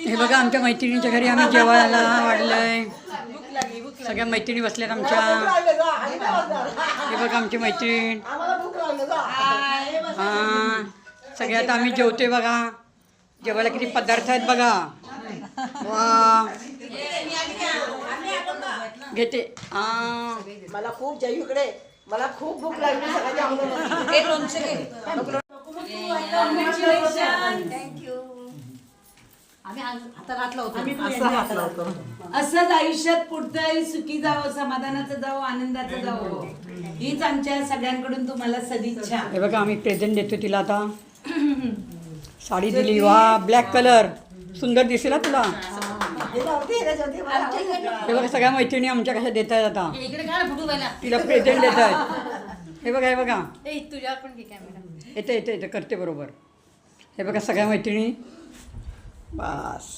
हे बघा आमच्या मैत्रिणीच्या घरी आम्ही जेवायला वाढलंय. सगळ्या मैत्रिणी बसल्यात आमच्या. हे बघा आमची मैत्रीण. हां सगळ्यात आम्ही जेवतोय बघा. जेवायला किती पदार्थ आहेत बघा. वा घेते. मला खूप इकडे मला खूप भूक लागली असंच आयुष्यात पुढचं सुखी जावं, समाधानाचं जावं, आनंदाचं जावं, हीच आमच्या सगळ्यांकडून तुम्हाला सदिच्छा. हे बघा आम्ही प्रेझेंट देतो तिला आता. साडी दिली. वा ब्लॅक कलर सुंदर दिसेल ना तुला. हे बघा सगळ्या मैत्रिणी आमच्या कशा देत आहेत आता. तिला प्रेझेंट देत आहेत. हे बघा हे बघा येते येते येते करते बरोबर. हे बघा सगळ्या मैत्रिणी. बस